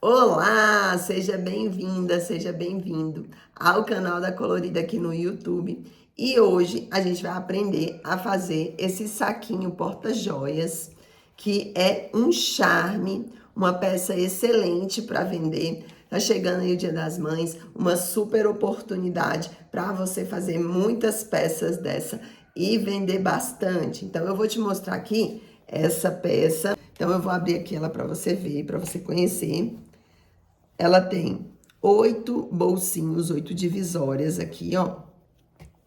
Olá, seja bem-vinda, seja bem-vindo ao canal da Colorida aqui no YouTube. E hoje a gente vai aprender a fazer esse saquinho porta-joias, que é um charme, uma peça excelente para vender. Tá chegando aí o Dia das Mães, uma super oportunidade para você fazer muitas peças dessa e vender bastante. Então eu vou te mostrar aqui essa peça. Então eu vou abrir aqui ela para você ver, para você conhecer. Ela tem 8 bolsinhos, 8 divisórias aqui, ó.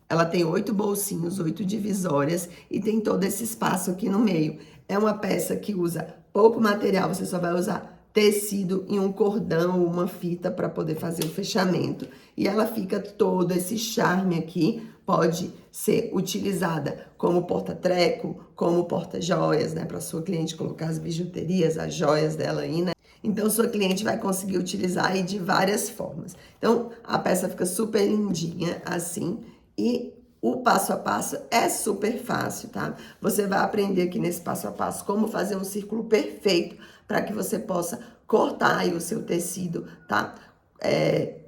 Ela tem 8 bolsinhos, 8 divisórias e tem todo esse espaço aqui no meio. É uma peça que usa pouco material, você só vai usar tecido e um cordão, uma fita para poder fazer o fechamento. E ela fica todo esse charme aqui, pode ser utilizada como porta-treco, como porta-joias, né? Para sua cliente colocar as bijuterias, as joias dela aí, né? Então, sua cliente vai conseguir utilizar aí de várias formas. Então, a peça fica super lindinha, assim, e o passo a passo é super fácil, tá? Você vai aprender aqui nesse passo a passo como fazer um círculo perfeito para que você possa cortar aí o seu tecido, tá?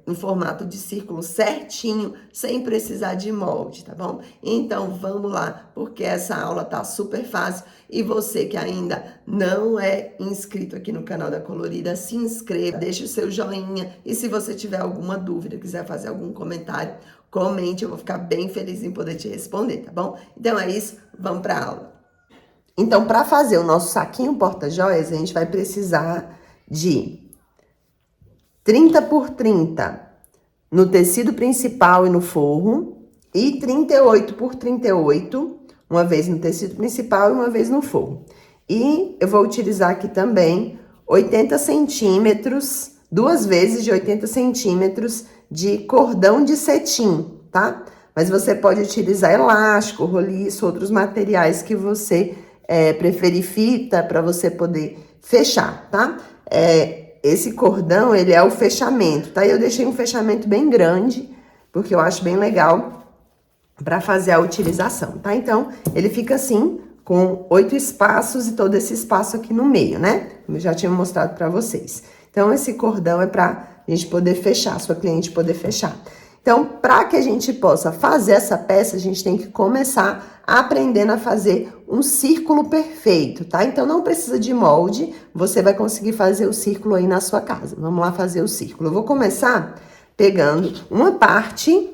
No formato de círculo certinho, sem precisar de molde, tá bom? Então, vamos lá, porque essa aula tá super fácil. E você que ainda não é inscrito aqui no canal da Colorida, se inscreva, deixe o seu joinha. E se você tiver alguma dúvida, quiser fazer algum comentário, comente, eu vou ficar bem feliz em poder te responder, tá bom? Então é isso, vamos pra aula. Então, para fazer o nosso saquinho porta-joias, a gente vai precisar de 30 por 30 no tecido principal e no forro, e 38 por 38, uma vez no tecido principal e uma vez no forro. E eu vou utilizar aqui também 80 centímetros, 2 vezes de 80 centímetros de cordão de cetim, tá? Mas você pode utilizar elástico, roliço, outros materiais que você preferir, fita, para você poder fechar, tá? Esse cordão, ele é o fechamento, tá? E eu deixei um fechamento bem grande, porque eu acho bem legal para fazer a utilização, tá? Então, ele fica assim, com 8 espaços e todo esse espaço aqui no meio, né? Como eu já tinha mostrado para vocês. Então, esse cordão é para a gente poder fechar, sua cliente poder fechar. Então, para que a gente possa fazer essa peça, a gente tem que começar aprendendo a fazer um círculo perfeito, tá? Então, não precisa de molde, você vai conseguir fazer o círculo aí na sua casa. Vamos lá fazer o círculo. Eu vou começar pegando uma parte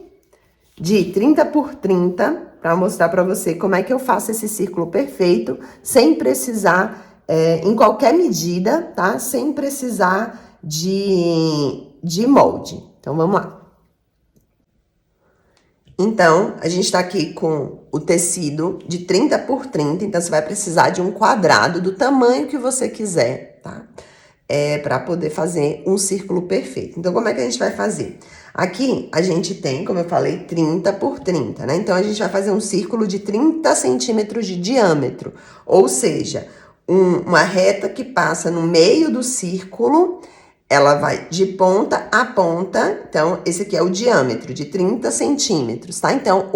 de 30 por 30, para mostrar para você como é que eu faço esse círculo perfeito, sem precisar, em qualquer medida, tá? Sem precisar de molde. Então, vamos lá. Então, a gente tá aqui com o tecido de 30 por 30, então você vai precisar de um quadrado do tamanho que você quiser, tá? Para poder fazer um círculo perfeito. Então, como é que a gente vai fazer? Aqui, a gente tem, como eu falei, 30 por 30, né? Então, a gente vai fazer um círculo de 30 centímetros de diâmetro, ou seja, uma reta que passa no meio do círculo. Ela vai de ponta a ponta, então, esse aqui é o diâmetro de 30 centímetros, tá? Então,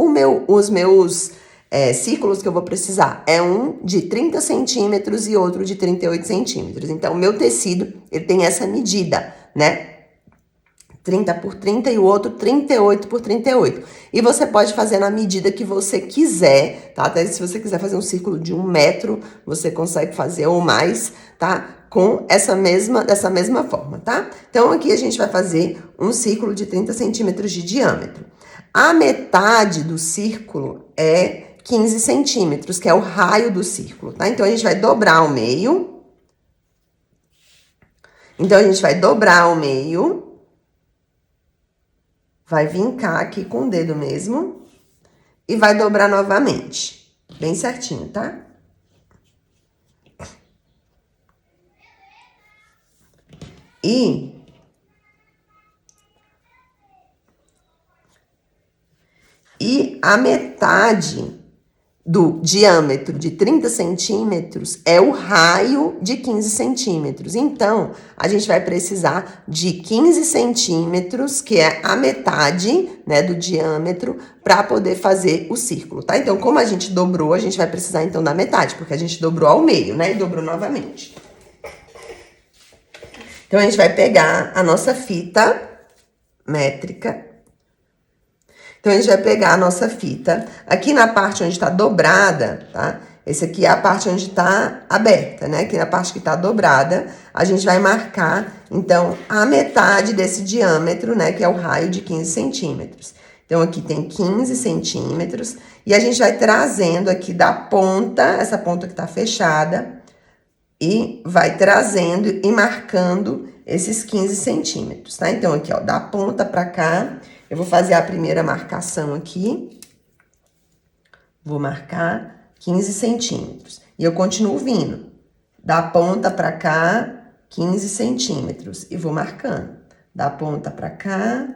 os meus círculos que eu vou precisar é um de 30 centímetros e outro de 38 centímetros. Então, o meu tecido, ele tem essa medida, né? 30 por 30 e o outro 38 por 38. E você pode fazer na medida que você quiser, tá? Até se você quiser fazer um círculo de 1 metro, você consegue fazer ou mais, tá? Com dessa mesma forma, tá? Então, aqui a gente vai fazer um círculo de 30 centímetros de diâmetro. A metade do círculo é 15 centímetros, que é o raio do círculo, tá? Então, a gente vai dobrar ao meio. Então, a gente vai dobrar ao meio. Vai vincar aqui com o dedo mesmo. E vai dobrar novamente. Bem certinho, tá? E a metade do diâmetro de 30 centímetros é o raio de 15 centímetros. Então, a gente vai precisar de 15 centímetros, que é a metade, né, do diâmetro, para poder fazer o círculo, tá? Então, como a gente dobrou, a gente vai precisar, então, da metade, porque a gente dobrou ao meio, né, e dobrou novamente. Então, a gente vai pegar a nossa fita métrica. Então, a gente vai pegar a nossa fita. Aqui na parte onde tá dobrada, tá? Esse aqui é a parte onde tá aberta, né? Aqui na parte que tá dobrada, a gente vai marcar, então, a metade desse diâmetro, né? Que é o raio de 15 centímetros. Então, aqui tem 15 centímetros. E a gente vai trazendo aqui da ponta, essa ponta que tá fechada, e vai trazendo e marcando esses 15 centímetros, tá? Então, aqui, ó, da ponta pra cá, eu vou fazer a primeira marcação aqui. Vou marcar 15 centímetros. E eu continuo vindo. Da ponta pra cá, 15 centímetros. E vou marcando. Da ponta pra cá,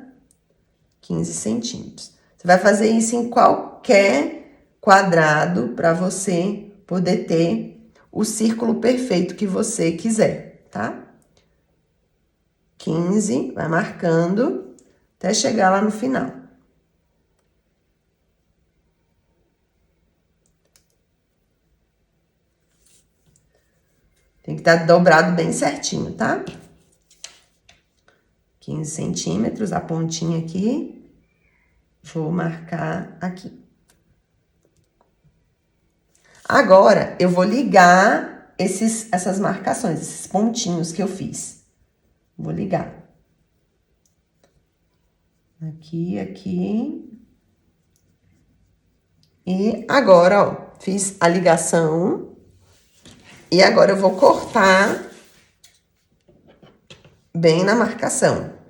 15 centímetros. Você vai fazer isso em qualquer quadrado para você poder ter o círculo perfeito que você quiser, tá? 15, vai marcando até chegar lá no final. Tem que estar dobrado bem certinho, tá? 15 centímetros, a pontinha aqui. Vou marcar aqui. Agora, eu vou ligar essas marcações, esses pontinhos que eu fiz. Vou ligar. Aqui, aqui. E agora, ó, fiz a ligação. E agora eu vou cortar bem na marcação.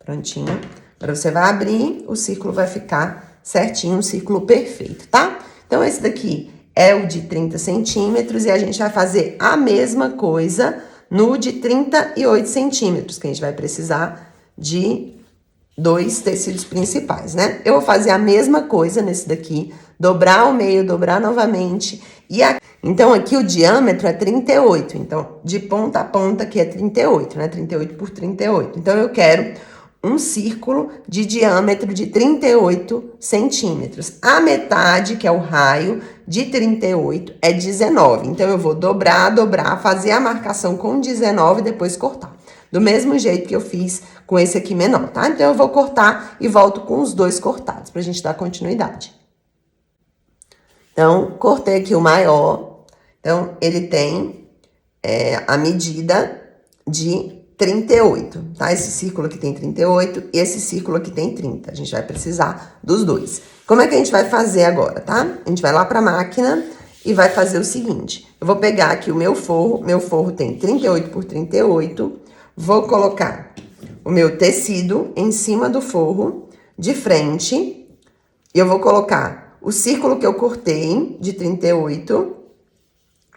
Prontinho. Agora você vai abrir, o círculo vai ficar certinho, um círculo perfeito, tá? Então, esse daqui é o de 30 centímetros e a gente vai fazer a mesma coisa no de 38 centímetros, que a gente vai precisar de 2 tecidos principais, né? Eu vou fazer a mesma coisa nesse daqui, dobrar ao meio, dobrar novamente. Então, aqui o diâmetro é 38. Então, de ponta a ponta aqui é 38, né? 38 por 38. Então, eu quero um círculo de diâmetro de 38 centímetros. A metade, que é o raio de 38, é 19. Então, eu vou dobrar, fazer a marcação com 19 e depois cortar. Do mesmo jeito que eu fiz com esse aqui menor, tá? Então, eu vou cortar e volto com os dois cortados, pra gente dar continuidade. Então, cortei aqui o maior. Então, ele tem a medida de 38, tá? Esse círculo aqui tem 38 e esse círculo aqui tem 30. A gente vai precisar dos dois. Como é que a gente vai fazer agora, tá? A gente vai lá pra máquina e vai fazer o seguinte. Eu vou pegar aqui o meu forro tem 38 por 38. Vou colocar o meu tecido em cima do forro, de frente. E eu vou colocar o círculo que eu cortei, de 38,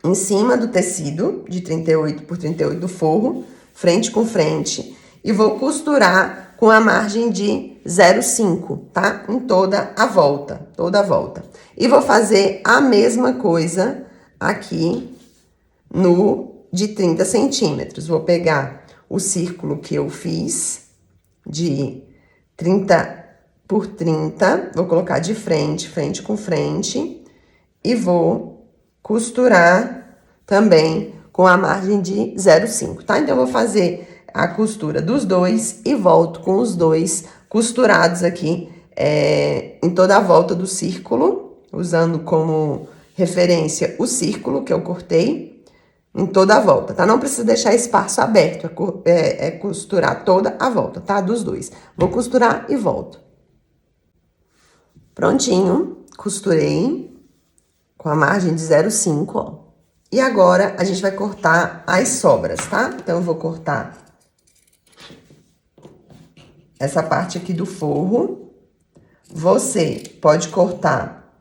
em cima do tecido, de 38 por 38 do forro, frente com frente, e vou costurar com a margem de 0,5, tá? Em toda a volta, E vou fazer a mesma coisa aqui no de 30 centímetros. Vou pegar o círculo que eu fiz de 30 por 30, vou colocar de frente, frente com frente, e vou costurar também com a margem de 0,5, tá? Então, eu vou fazer a costura dos dois e volto com os dois costurados aqui em toda a volta do círculo, usando como referência o círculo que eu cortei em toda a volta, tá? Não precisa deixar espaço aberto, é costurar toda a volta, tá? Dos dois. Vou costurar e volto. Prontinho, costurei com a margem de 0,5, ó. E agora, a gente vai cortar as sobras, tá? Então, eu vou cortar essa parte aqui do forro. Você pode cortar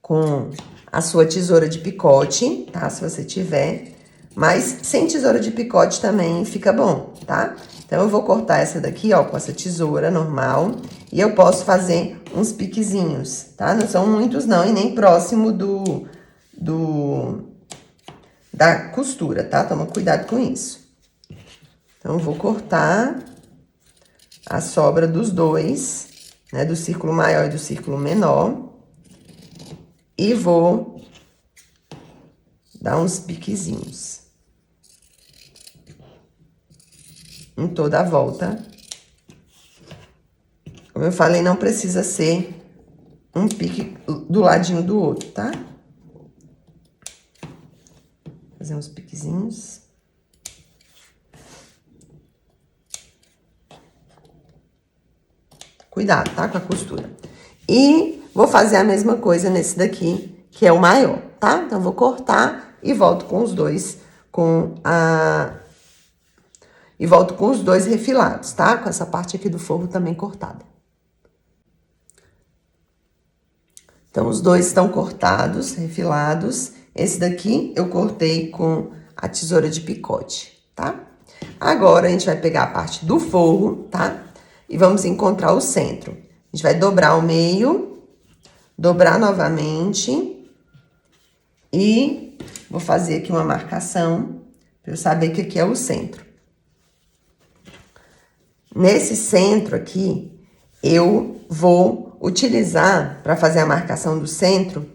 com a sua tesoura de picote, tá? Se você tiver. Mas sem tesoura de picote também fica bom, tá? Então, eu vou cortar essa daqui, ó, com essa tesoura normal. E eu posso fazer uns piquezinhos, tá? Não são muitos, não, e nem próximo da costura, tá? Toma cuidado com isso. Então, eu vou cortar a sobra dos dois, né? Do círculo maior e do círculo menor. E vou dar uns piquezinhos em toda a volta. Como eu falei, não precisa ser um pique do ladinho do outro, tá? Fazer uns piquezinhos. Cuidado, tá? Com a costura. E vou fazer a mesma coisa nesse daqui, que é o maior, tá? Então, vou cortar e volto com os dois, E volto com os dois refilados, tá? Com essa parte aqui do forro também cortada. Então, os dois estão cortados, refilados. Esse daqui eu cortei com a tesoura de picote, tá? Agora, a gente vai pegar a parte do forro, tá? E vamos encontrar o centro. A gente vai dobrar o meio, dobrar novamente. E vou fazer aqui uma marcação, para eu saber que aqui é o centro. Nesse centro aqui, eu vou utilizar, para fazer a marcação do centro,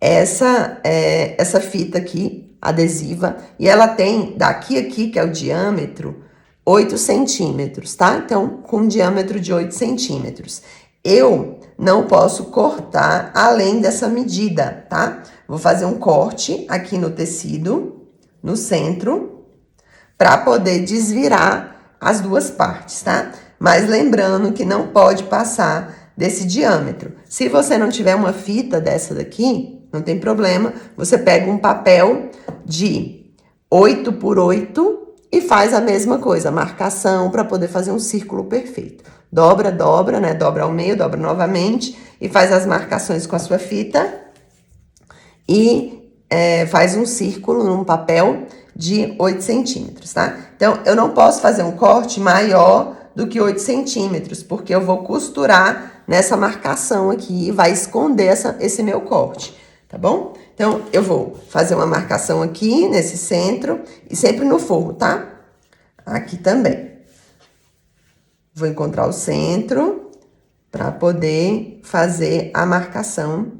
essa fita aqui, adesiva, e ela tem daqui a aqui, que é o diâmetro, 8 centímetros, tá? Então, com um diâmetro de 8 centímetros. Eu não posso cortar além dessa medida, tá? Vou fazer um corte aqui no tecido, no centro, para poder desvirar as duas partes, tá? Mas lembrando que não pode passar desse diâmetro. Se você não tiver uma fita dessa daqui, não tem problema, você pega um papel de 8 por 8 e faz a mesma coisa, marcação para poder fazer um círculo perfeito. Dobra, dobra, né? Dobra ao meio, dobra novamente e faz as marcações com a sua fita e faz um círculo num papel de 8 centímetros, tá? Então, eu não posso fazer um corte maior do que 8 centímetros, porque eu vou costurar nessa marcação aqui e vai esconder esse meu corte, tá bom? Então, eu vou fazer uma marcação aqui nesse centro e sempre no forro, tá? Aqui também. Vou encontrar o centro para poder fazer a marcação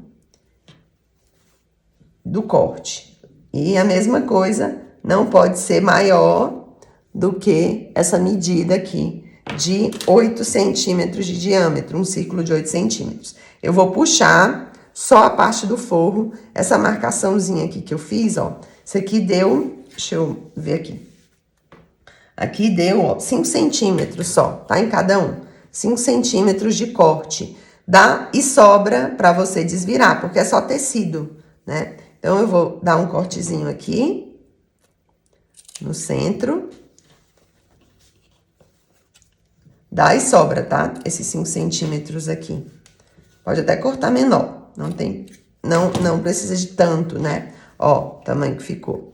do corte. E a mesma coisa, não pode ser maior do que essa medida aqui de 8 centímetros de diâmetro, um círculo de 8 centímetros. Eu vou puxar só a parte do forro, essa marcaçãozinha aqui que eu fiz, ó. Isso aqui deu, deixa eu ver aqui. Aqui deu, ó, 5 centímetros só, tá? Em cada um. 5 centímetros de corte. Dá e sobra pra você desvirar, porque é só tecido, né? Então, eu vou dar um cortezinho aqui, no centro. Dá e sobra, tá? Esses 5 centímetros aqui. Pode até cortar menor, não precisa de tanto, né? Ó, o tamanho que ficou.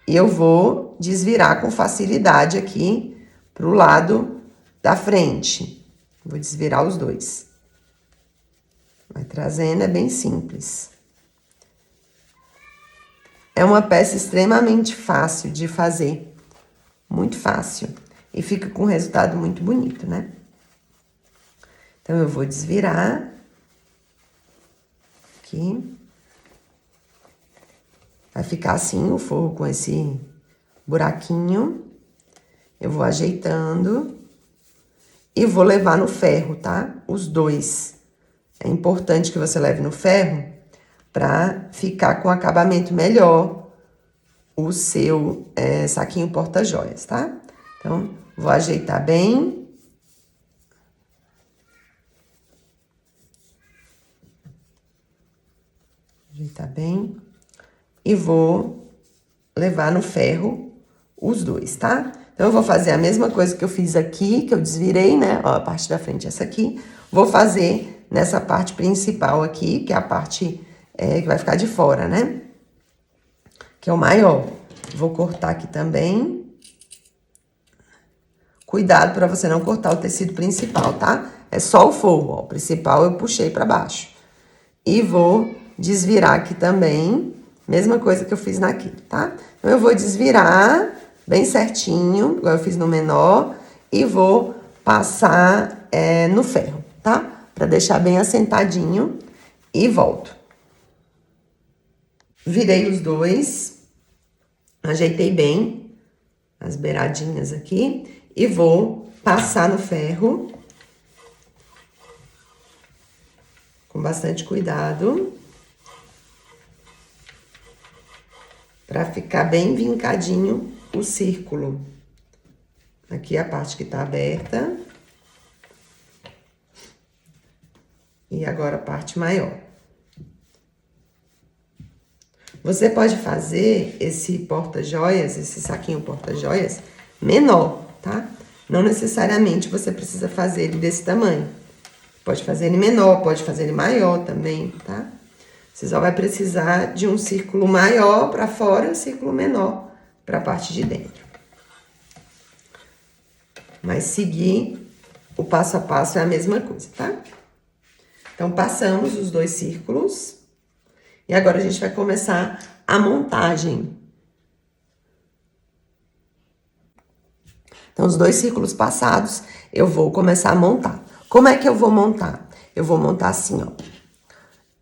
E eu vou desvirar com facilidade aqui pro lado da frente. Vou desvirar os dois. Vai trazendo, é bem simples. É uma peça extremamente fácil de fazer. Muito fácil. E fica com um resultado muito bonito, né? Então, eu vou desvirar. Aqui. Vai ficar assim o forro com esse buraquinho. Eu vou ajeitando. E vou levar no ferro, tá? Os dois. É importante que você leve no ferro para ficar com acabamento melhor o seu saquinho porta-joias, tá? Então, vou ajeitar bem. Ajeitar bem. E vou levar no ferro os dois, tá? Então, eu vou fazer a mesma coisa que eu fiz aqui, que eu desvirei, né? Ó, a parte da frente é essa aqui. Vou fazer nessa parte principal aqui, que é a parte que vai ficar de fora, né? Que é o maior. Vou cortar aqui também. Cuidado para você não cortar o tecido principal, tá? É só o forro, ó. O principal eu puxei para baixo. E vou desvirar aqui também. Mesma coisa que eu fiz naquele, tá? Então, eu vou desvirar bem certinho, igual eu fiz no menor, e vou passar no ferro, tá? Pra deixar bem assentadinho e volto. Virei os dois, ajeitei bem as beiradinhas aqui e vou passar no ferro com bastante cuidado para ficar bem vincadinho o círculo. Aqui a parte que tá aberta. E agora a parte maior. Você pode fazer esse porta-joias, esse saquinho porta-joias, menor, tá? Não necessariamente você precisa fazer ele desse tamanho. Pode fazer ele menor, pode fazer ele maior também, tá? Você só vai precisar de um círculo maior para fora e um círculo menor para a parte de dentro. Mas seguir o passo a passo é a mesma coisa, tá? Então, passamos os dois círculos. E agora a gente vai começar a montagem. Então, os dois círculos passados, eu vou começar a montar. Como é que eu vou montar? Eu vou montar assim, ó.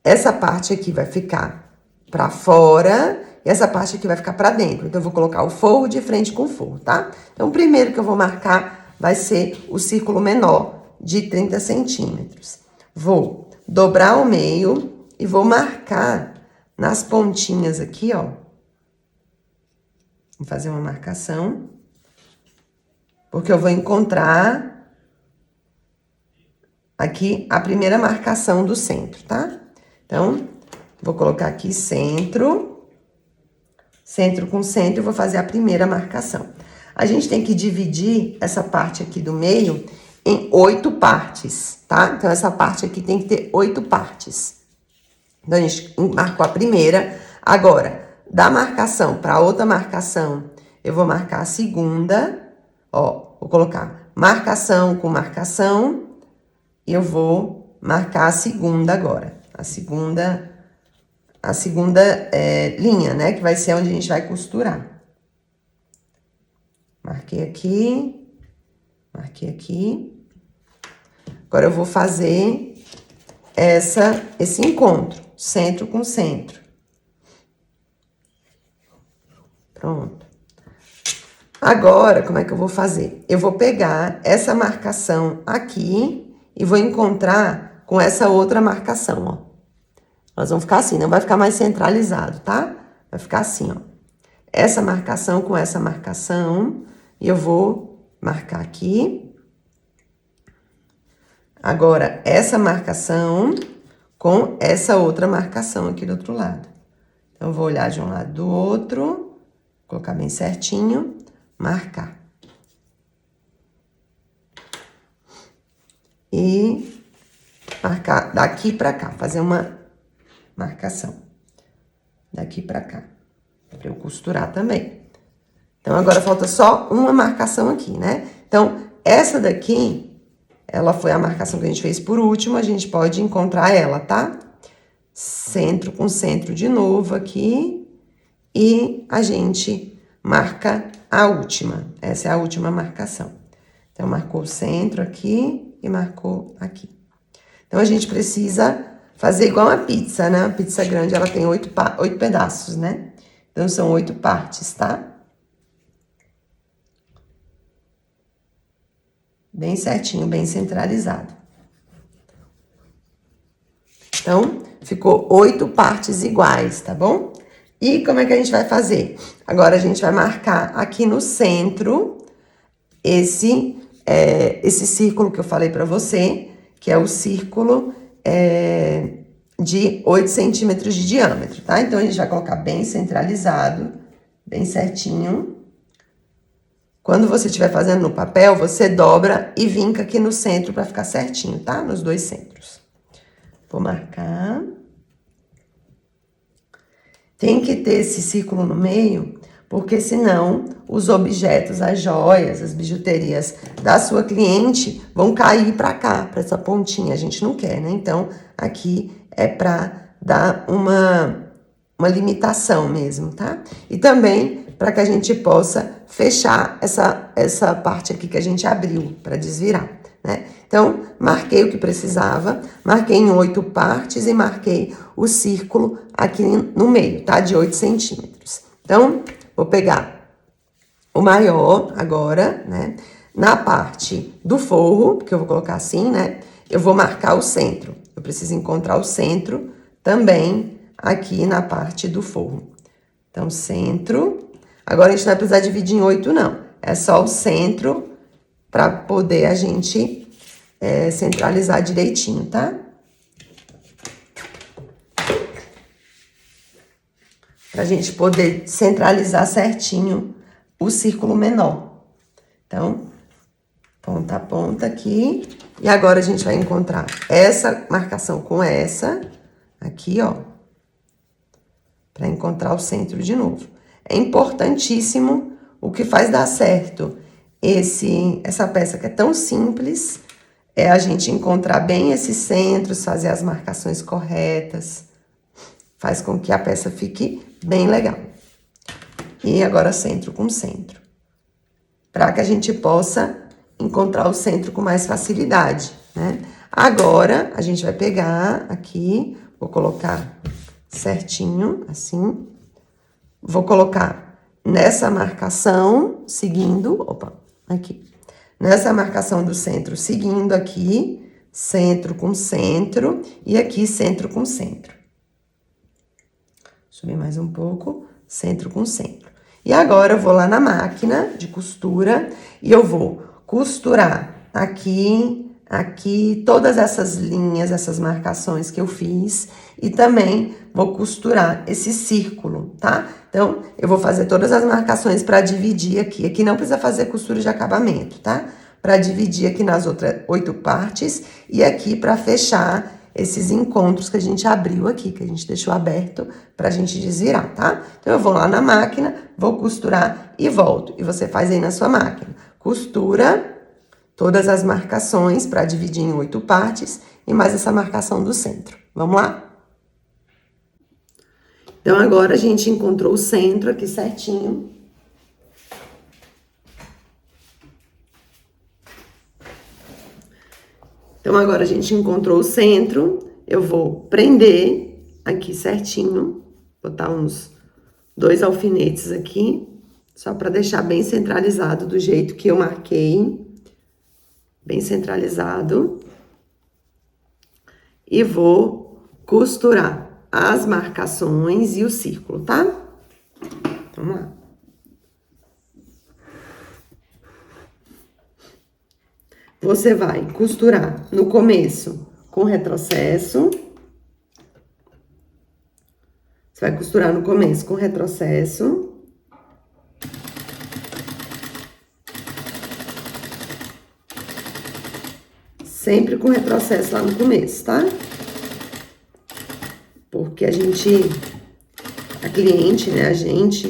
Essa parte aqui vai ficar pra fora e essa parte aqui vai ficar pra dentro. Então, eu vou colocar o forro de frente com o forro, tá? Então, o primeiro que eu vou marcar vai ser o círculo menor de 30 centímetros. Vou dobrar ao meio e vou marcar nas pontinhas aqui, ó. Vou fazer uma marcação. Porque eu vou encontrar aqui a primeira marcação do centro, tá? Então, vou colocar aqui centro. Centro com centro, e vou fazer a primeira marcação. A gente tem que dividir essa parte aqui do meio em 8 partes, tá? Então, essa parte aqui tem que ter 8 partes. Então, a gente marcou a primeira. Agora, da marcação para outra marcação, eu vou marcar a segunda. Ó, vou colocar marcação com marcação. E eu vou marcar a segunda agora. A segunda linha, né? Que vai ser onde a gente vai costurar. Marquei aqui. Marquei aqui. Agora, eu vou fazer esse encontro, centro com centro. Pronto. Agora, como é que eu vou fazer? Eu vou pegar essa marcação aqui e vou encontrar com essa outra marcação, ó. Elas vão ficar assim, não vai ficar mais centralizado, tá? Vai ficar assim, ó. Essa marcação com essa marcação, e eu vou marcar aqui. Agora, essa marcação com essa outra marcação aqui do outro lado. Então, eu vou olhar de um lado do outro, colocar bem certinho, marcar. E marcar daqui pra cá, fazer uma marcação. Daqui pra cá, pra eu costurar também. Então, agora falta só uma marcação aqui, né? Então, essa daqui... Ela foi a marcação que a gente fez por último, a gente pode encontrar ela, tá? Centro com centro de novo aqui. E a gente marca a última. Essa é a última marcação. Então, marcou o centro aqui e marcou aqui. Então, a gente precisa fazer igual uma pizza, né? A pizza grande, ela tem 8 pedaços, né? Então, são 8 partes, tá? Bem certinho, bem centralizado. Então, ficou 8 partes iguais, tá bom? E como é que a gente vai fazer? Agora, a gente vai marcar aqui no centro esse círculo que eu falei pra você, que é o círculo de 8 centímetros de diâmetro, tá? Então, a gente vai colocar bem centralizado, bem certinho. Quando você estiver fazendo no papel, você dobra e vinca aqui no centro para ficar certinho, tá? Nos dois centros. Vou marcar. Tem que ter esse círculo no meio, porque senão os objetos, as joias, as bijuterias da sua cliente vão cair para cá, para essa pontinha. A gente não quer, né? Então, aqui é para dar uma limitação mesmo, tá? E também para que a gente possa fechar essa parte aqui que a gente abriu, para desvirar, né? Então, marquei o que precisava, marquei em 8 partes e marquei o círculo aqui no meio, tá? De 8 centímetros. Então, vou pegar o maior agora, né? Na parte do forro, que eu vou colocar assim, né? Eu vou marcar o centro. Eu preciso encontrar o centro também aqui na parte do forro. Então, centro. Agora, a gente não vai precisar dividir em 8, não. É só o centro para poder a gente centralizar direitinho, tá? Pra gente poder centralizar certinho o círculo menor. Então, ponta a ponta aqui. E agora a gente vai encontrar essa marcação com essa aqui, ó. Pra encontrar o centro de novo. É importantíssimo, o que faz dar certo essa peça que é tão simples, é a gente encontrar bem esses centros, fazer as marcações corretas. Faz com que a peça fique bem legal. E agora centro com centro. Para que a gente possa encontrar o centro com mais facilidade, né? Agora, a gente vai pegar aqui, vou colocar certinho, assim. Vou colocar nessa marcação, seguindo, aqui. Nessa marcação do centro, seguindo aqui, centro com centro, e aqui centro com centro. Subir mais um pouco, centro com centro. E agora eu vou lá na máquina de costura e eu vou costurar aqui, aqui, todas essas linhas, essas marcações que eu fiz. E também vou costurar esse círculo, tá? Então, eu vou fazer todas as marcações para dividir aqui. Aqui não precisa fazer costura de acabamento, tá? Para dividir aqui nas outras 8 partes e aqui para fechar esses encontros que a gente abriu aqui, que a gente deixou aberto pra gente desvirar, tá? Então, eu vou lá na máquina, vou costurar e volto. E você faz aí na sua máquina. Costura todas as marcações para dividir em 8 partes e mais essa marcação do centro. Vamos lá? Então, agora a gente encontrou o centro aqui certinho. Então, agora a gente encontrou o centro, eu vou prender aqui certinho, botar uns 2 alfinetes aqui, só para deixar bem centralizado do jeito que eu marquei, bem centralizado. E vou costurar as marcações e o círculo, tá? Vamos lá. Você vai costurar no começo com retrocesso. Você vai costurar no começo com retrocesso. Sempre com retrocesso lá no começo, tá? Porque a cliente, né, a gente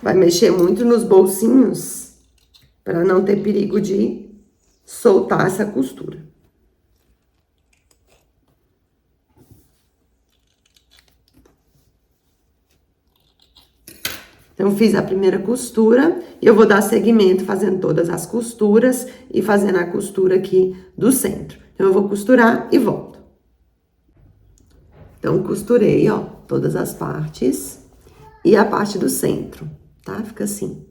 vai mexer muito nos bolsinhos para não ter perigo de soltar essa costura. Então, fiz a primeira costura e eu vou dar seguimento fazendo todas as costuras e fazendo a costura aqui do centro. Então, eu vou costurar e volto. Então, costurei, ó, todas as partes e a parte do centro, tá? Fica assim.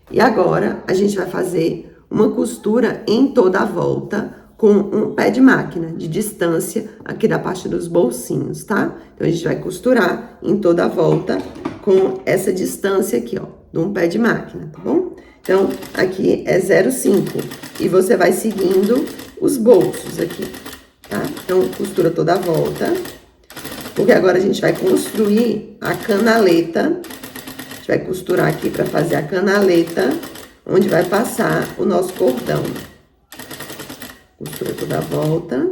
E agora, a gente vai fazer uma costura em toda a volta com um pé de máquina de distância aqui da parte dos bolsinhos, tá? Então, a gente vai costurar em toda a volta com essa distância aqui, ó, de um pé de máquina, tá bom? Então, aqui é 0,5 e você vai seguindo os bolsos aqui, tá? Então, costura toda a volta, porque agora a gente vai construir a canaleta. A gente vai costurar aqui para fazer a canaleta, onde vai passar o nosso cordão. Costura toda a volta.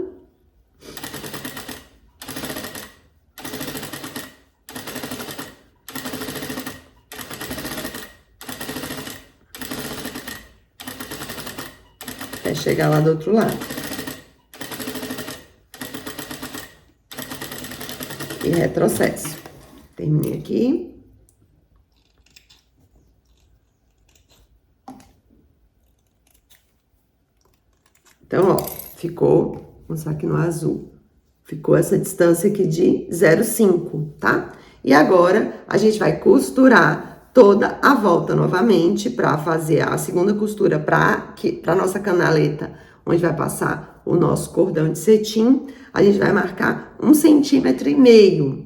Até chegar lá do outro lado. E retrocesso. Terminei aqui. Então, ó, ficou, vou mostrar aqui no azul, ficou essa distância aqui de 0,5, tá? E agora, a gente vai costurar toda a volta novamente para fazer a segunda costura para nossa canaleta, onde vai passar o nosso cordão de cetim. A gente vai marcar 1,5 centímetros,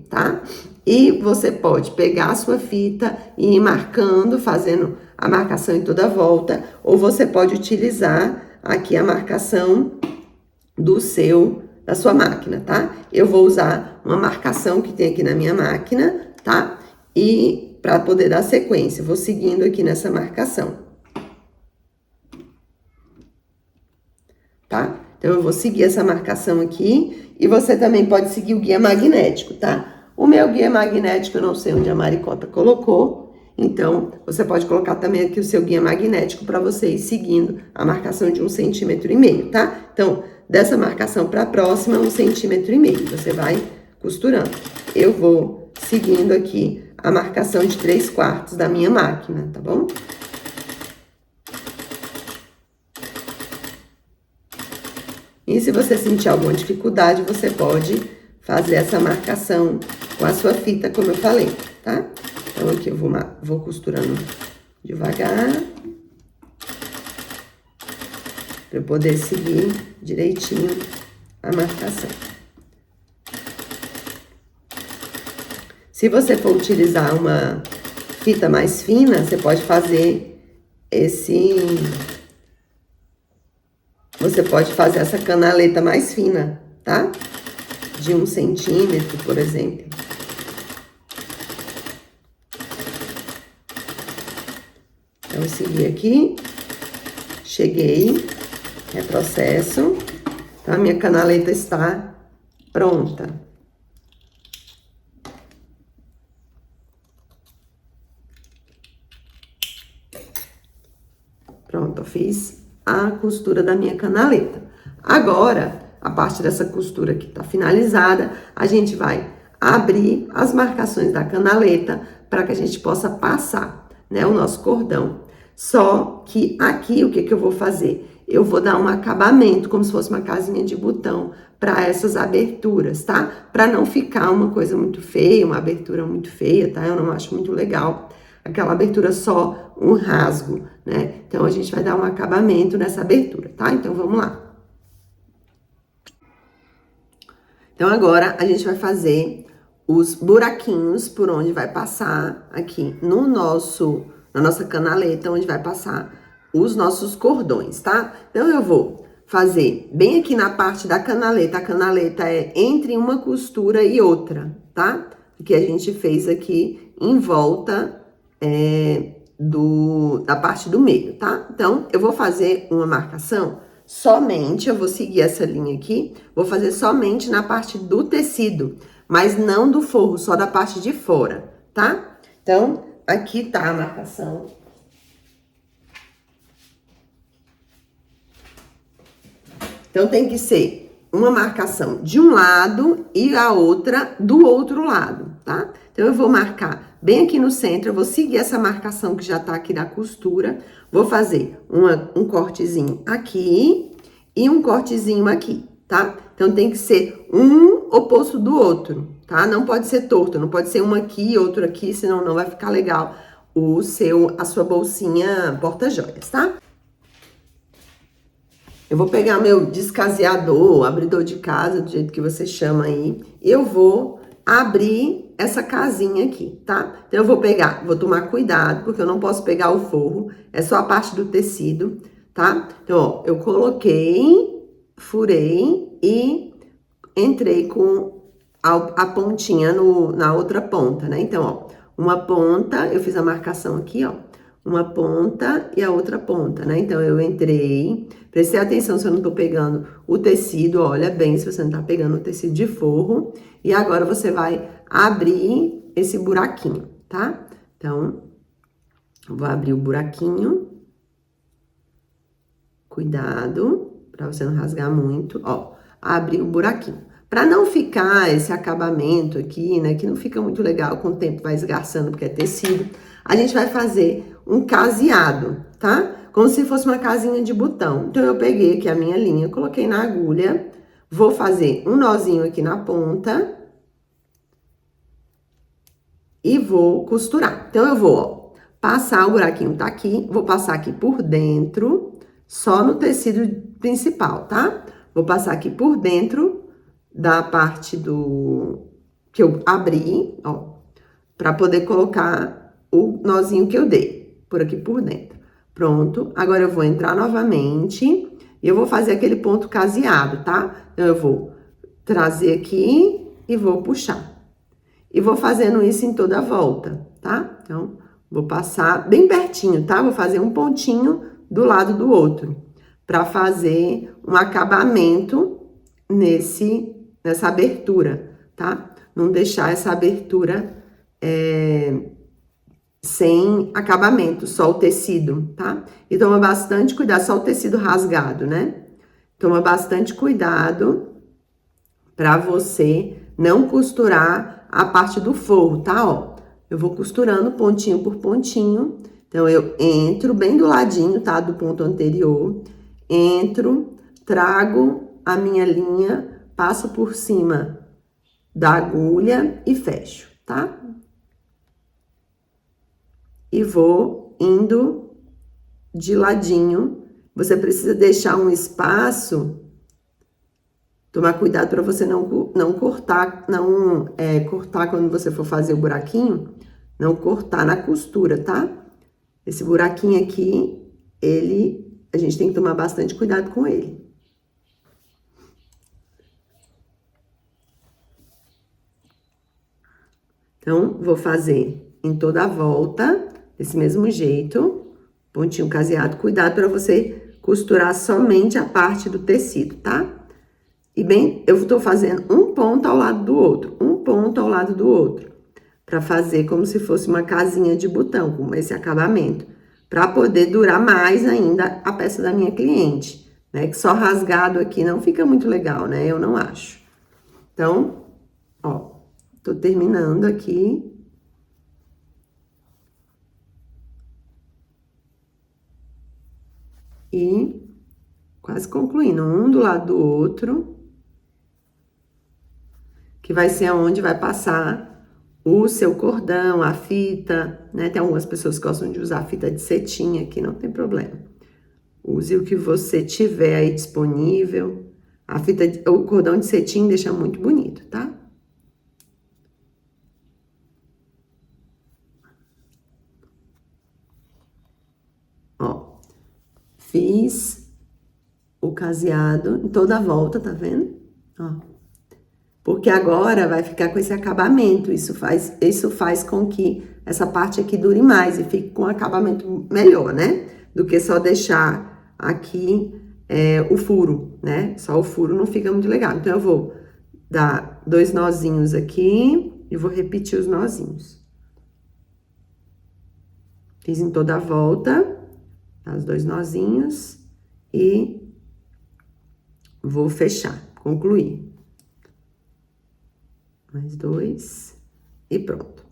tá? E você pode pegar a sua fita e ir marcando, fazendo a marcação em toda a volta, ou você pode utilizar aqui a marcação da sua máquina, tá? Eu vou usar uma marcação que tem aqui na minha máquina, tá? E para poder dar sequência, vou seguindo aqui nessa marcação. Tá? Então, eu vou seguir essa marcação aqui e você também pode seguir o guia magnético, tá? O meu guia magnético, eu não sei onde a Maricota colocou, então, você pode colocar também aqui o seu guia magnético para você ir seguindo a marcação de 1,5 centímetros, tá? Então, dessa marcação para a próxima, 1,5 centímetros, você vai costurando. Eu vou seguindo aqui a marcação de 3/4 da minha máquina, tá bom? E se você sentir alguma dificuldade, você pode fazer essa marcação com a sua fita, como eu falei, tá? Então, aqui eu vou costurando devagar, para eu poder seguir direitinho a marcação. Se você for utilizar uma fita mais fina, você pode fazer Você pode fazer essa canaleta mais fina, tá? De 1 centímetro, por exemplo. Então, eu segui aqui, cheguei, reprocesso. Então, a minha canaleta está pronta. Pronto, eu fiz a costura da minha canaleta. Agora, a parte dessa costura que tá finalizada, a gente vai abrir as marcações da canaleta para que a gente possa passar, né, o nosso cordão. Só que aqui, o que que eu vou fazer? Eu vou dar um acabamento, como se fosse uma casinha de botão, para essas aberturas, tá? Para não ficar uma coisa muito feia, uma abertura muito feia, tá? Eu não acho muito legal aquela abertura só um rasgo, né? Então, a gente vai dar um acabamento nessa abertura, tá? Então, vamos lá. Então, agora, a gente vai fazer os buraquinhos por onde vai passar aqui na nossa canaleta, onde vai passar os nossos cordões, tá? Então, eu vou fazer bem aqui na parte da canaleta. A canaleta é entre uma costura e outra, tá? Que a gente fez aqui em volta da parte do meio, tá? Então, eu vou fazer uma marcação somente, eu vou seguir essa linha aqui, vou fazer somente na parte do tecido, mas não do forro, só da parte de fora, tá? Então, aqui tá a marcação. Então, tem que ser uma marcação de um lado e a outra do outro lado, tá? Então, eu vou marcar bem aqui no centro, eu vou seguir essa marcação que já tá aqui da costura, vou fazer um cortezinho aqui e um cortezinho aqui, tá? Então, tem que ser um oposto do outro, tá? Não pode ser torto, não pode ser um aqui e outro aqui, senão não vai ficar legal a sua bolsinha porta-joias, tá? Eu vou pegar meu descaseador, abridor de casa, do jeito que você chama aí, e eu vou abrir essa casinha aqui, tá? Então, eu vou tomar cuidado, porque eu não posso pegar o forro, é só a parte do tecido, tá? Então, ó, eu coloquei, furei e entrei com a pontinha na outra ponta, né? Então, ó, uma ponta, eu fiz a marcação aqui, ó, uma ponta e a outra ponta, né? Então, eu entrei, prestei atenção se eu não tô pegando o tecido, olha bem se você não tá pegando o tecido de forro. E agora, você vai abrir esse buraquinho, tá? Então, eu vou abrir o buraquinho. Cuidado, pra você não rasgar muito, ó, abrir o buraquinho. Pra não ficar esse acabamento aqui, né, que não fica muito legal, com o tempo vai esgarçando porque é tecido, a gente vai fazer um caseado, tá? Como se fosse uma casinha de botão. Então, eu peguei aqui a minha linha, coloquei na agulha, vou fazer um nozinho aqui na ponta e vou costurar. Então, eu vou, ó, passar, o buraquinho tá aqui, vou passar aqui por dentro, só no tecido principal, tá? Vou passar aqui por dentro da parte que eu abri, ó, pra poder colocar o nozinho que eu dei, por aqui por dentro. Pronto, agora eu vou entrar novamente e eu vou fazer aquele ponto caseado, tá? Então, eu vou trazer aqui e vou puxar. E vou fazendo isso em toda a volta, tá? Então, vou passar bem pertinho, tá? Vou fazer um pontinho do lado do outro, pra fazer um acabamento nessa abertura, tá? Não deixar essa abertura sem acabamento, só o tecido, tá? E toma bastante cuidado, só o tecido rasgado, né? Toma bastante cuidado pra você não costurar a parte do forro, tá? Ó, eu vou costurando pontinho por pontinho. Então, eu entro bem do ladinho, tá? Do ponto anterior. Entro, trago a minha linha, passo por cima da agulha e fecho, tá? E vou indo de ladinho. Você precisa deixar um espaço. Tomar cuidado para você não cortar, cortar quando você for fazer o buraquinho, não cortar na costura, tá? Esse buraquinho aqui, a gente tem que tomar bastante cuidado com ele. Então, vou fazer em toda a volta, desse mesmo jeito, pontinho caseado. Cuidado para você costurar somente a parte do tecido, tá? E bem, eu tô fazendo um ponto ao lado do outro, um ponto ao lado do outro, para fazer como se fosse uma casinha de botão, com esse acabamento, para poder durar mais ainda a peça da minha cliente, né? Que só rasgado aqui não fica muito legal, né? Eu não acho. Então, ó, tô terminando aqui. E quase concluindo, um do lado do outro. Que vai ser aonde vai passar o seu cordão, a fita, né? Tem algumas pessoas que gostam de usar fita de cetim aqui, não tem problema. Use o que você tiver aí disponível. O cordão de cetim deixa muito bonito, tá? Ó, fiz o caseado em toda a volta, tá vendo? Ó. Porque agora vai ficar com esse acabamento, isso faz com que essa parte aqui dure mais e fique com um acabamento melhor, né? Do que só deixar aqui o furo, né? Só o furo não fica muito legal. Então, eu vou dar 2 nozinhos aqui e vou repetir os nozinhos. Fiz em toda a volta, os 2 nozinhos e vou fechar, concluir. Mais 2 e pronto.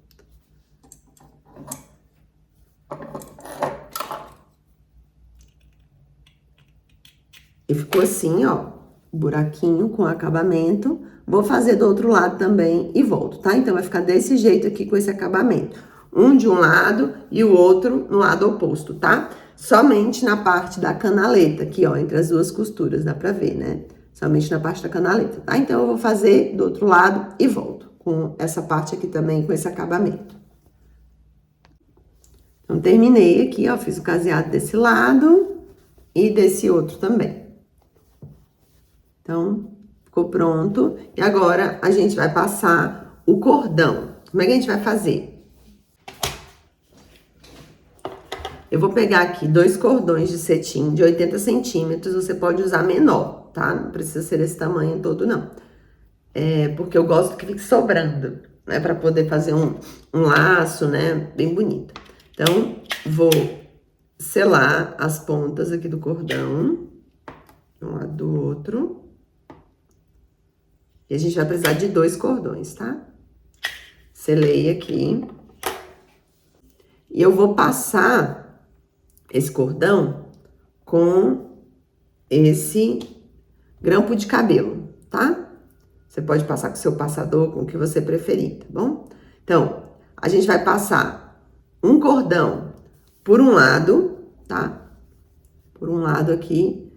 E ficou assim, ó, buraquinho com acabamento. Vou fazer do outro lado também e volto, tá? Então, vai ficar desse jeito aqui com esse acabamento. Um de um lado e o outro no lado oposto, tá? Somente na parte da canaleta, aqui, ó, entre as 2 costuras, dá pra ver, né? Somente na parte da canaleta, tá? Então, eu vou fazer do outro lado e volto com essa parte aqui também, com esse acabamento. Então, terminei aqui, ó, fiz o caseado desse lado e desse outro também. Então, ficou pronto. E agora, a gente vai passar o cordão. Como é que a gente vai fazer? Eu vou pegar aqui 2 cordões de cetim de 80 centímetros, você pode usar menor, tá? Não precisa ser esse tamanho todo, não. Porque eu gosto que fique sobrando, né? Pra poder fazer um laço, né? Bem bonito. Então, vou selar as pontas aqui do cordão, um lado do outro. E a gente vai precisar de 2 cordões, tá? Selei aqui. E eu vou passar esse cordão com esse grampo de cabelo, tá? Você pode passar com o seu passador, com o que você preferir, tá bom? Então, a gente vai passar um cordão por um lado, tá? Por um lado aqui.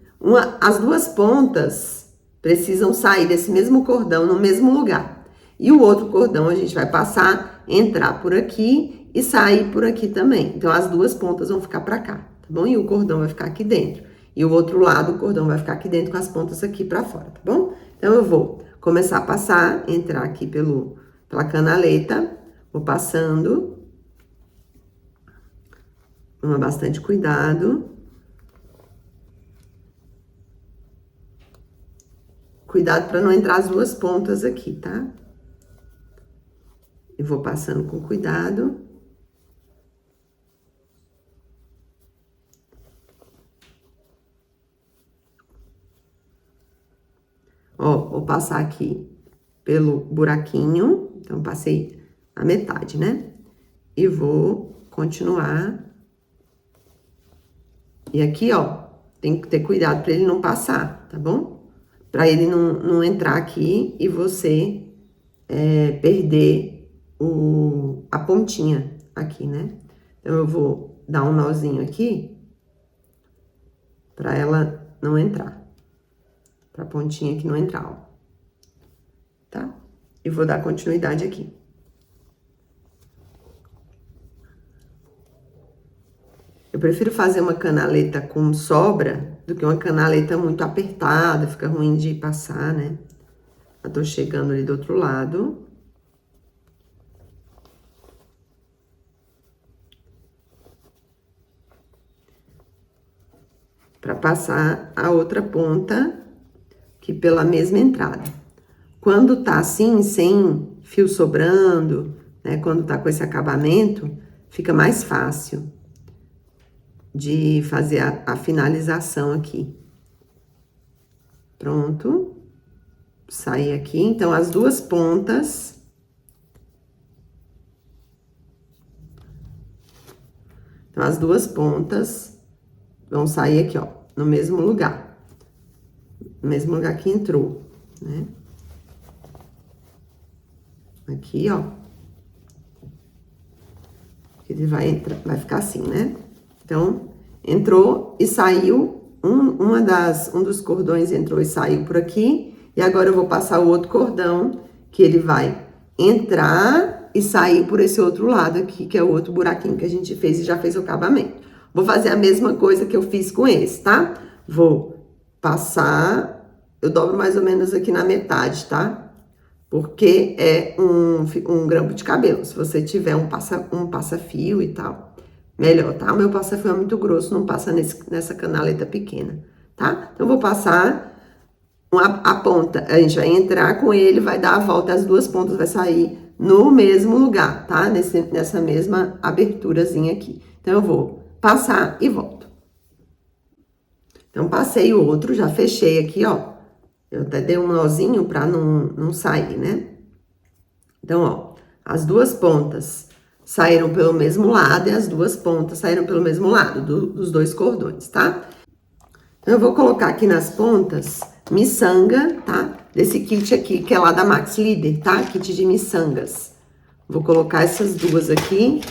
As duas pontas precisam sair desse mesmo cordão no mesmo lugar. E o outro cordão a gente vai passar, entrar por aqui e sair por aqui também. Então, as duas pontas vão ficar pra cá, tá bom? E o cordão vai ficar aqui dentro. E o outro lado, o cordão vai ficar aqui dentro com as pontas aqui pra fora, tá bom? Então, eu vou começar a passar, entrar aqui pela canaleta, vou passando, toma bastante cuidado. Cuidado para não entrar as duas pontas aqui, tá? Eu vou passando com cuidado. Ó, vou passar aqui pelo buraquinho, então passei a metade, né? E vou continuar. E aqui, ó, tem que ter cuidado para ele não passar, tá bom? Para ele não entrar aqui e você perder a pontinha aqui, né? Então, eu vou dar um nozinho aqui para ela não entrar. Pra pontinha aqui não entrar, ó. Tá? E vou dar continuidade aqui. Eu prefiro fazer uma canaleta com sobra do que uma canaleta muito apertada, fica ruim de passar, né? Eu tô chegando ali do outro lado. Pra passar a outra ponta aqui pela mesma entrada. Quando tá assim, sem fio sobrando, né? Quando tá com esse acabamento, fica mais fácil de fazer a finalização aqui. Pronto. Saí aqui, então, as duas pontas. Então, as duas pontas vão sair aqui, ó, no mesmo lugar. No mesmo lugar que entrou, né? Aqui, ó. Ele vai ficar assim, né? Então, entrou e saiu, um dos cordões entrou e saiu por aqui, e agora eu vou passar o outro cordão, que ele vai entrar e sair por esse outro lado aqui, que é o outro buraquinho que a gente fez e já fez o acabamento. Vou fazer a mesma coisa que eu fiz com esse, tá? Vou passar, eu dobro mais ou menos aqui na metade, tá? Porque é um grampo de cabelo. Se você tiver um passa-fio e tal, melhor, tá? O meu passa-fio é muito grosso, não passa nessa canaleta pequena, tá? Então, eu vou passar a ponta, a gente vai entrar com ele, vai dar a volta, as duas pontas vai sair no mesmo lugar, tá? Nessa mesma aberturazinha aqui. Então, eu vou passar e volto. Então, passei o outro, já fechei aqui, ó. Eu até dei um nozinho pra não sair, né? Então, ó, as duas pontas saíram pelo mesmo lado e as duas pontas saíram pelo mesmo lado dos dois cordões, tá? Então, eu vou colocar aqui nas pontas miçanga, tá? Desse kit aqui, que é lá da Max Líder, tá? Kit de miçangas. Vou colocar essas duas aqui,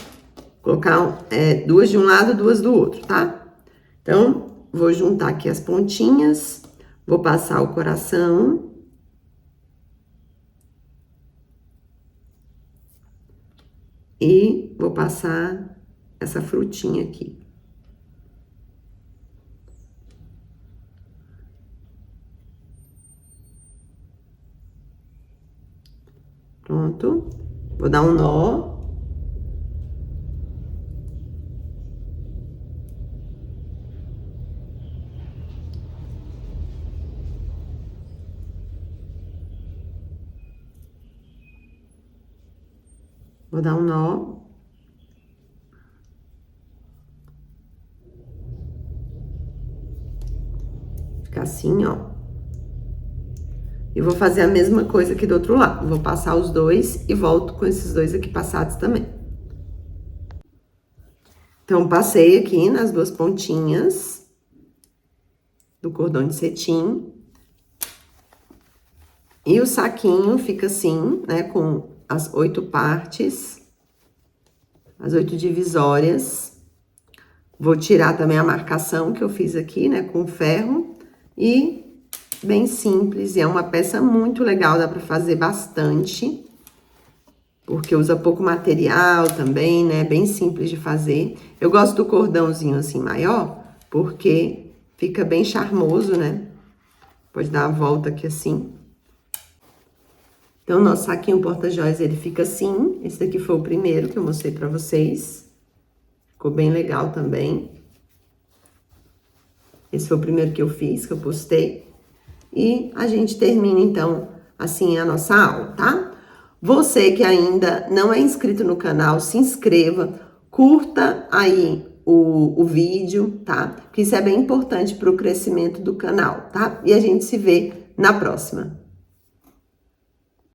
colocar duas de um lado, duas do outro, tá? Então, vou juntar aqui as pontinhas, vou passar o coração. E vou passar essa frutinha aqui. Pronto. Vou dar um nó. Vou dar um nó. Fica assim, ó. E vou fazer a mesma coisa aqui do outro lado. Vou passar os dois e volto com esses dois aqui passados também. Então, passei aqui nas duas pontinhas. do cordão de cetim. E o saquinho fica assim, né, com as 8 partes, as 8 divisórias. Vou tirar também a marcação que eu fiz aqui, né, com ferro. E bem simples, e é uma peça muito legal, dá pra fazer bastante. Porque usa pouco material também, né, bem simples de fazer. Eu gosto do cordãozinho assim maior, porque fica bem charmoso, né? Pode dar a volta aqui assim. Então, nosso saquinho porta-joias, ele fica assim. Esse daqui foi o primeiro que eu mostrei pra vocês. Ficou bem legal também. Esse foi o primeiro que eu fiz, que eu postei. E a gente termina, então, assim, a nossa aula, tá? Você que ainda não é inscrito no canal, se inscreva, curta aí o vídeo, tá? Porque isso é bem importante para o crescimento do canal, tá? E a gente se vê na próxima.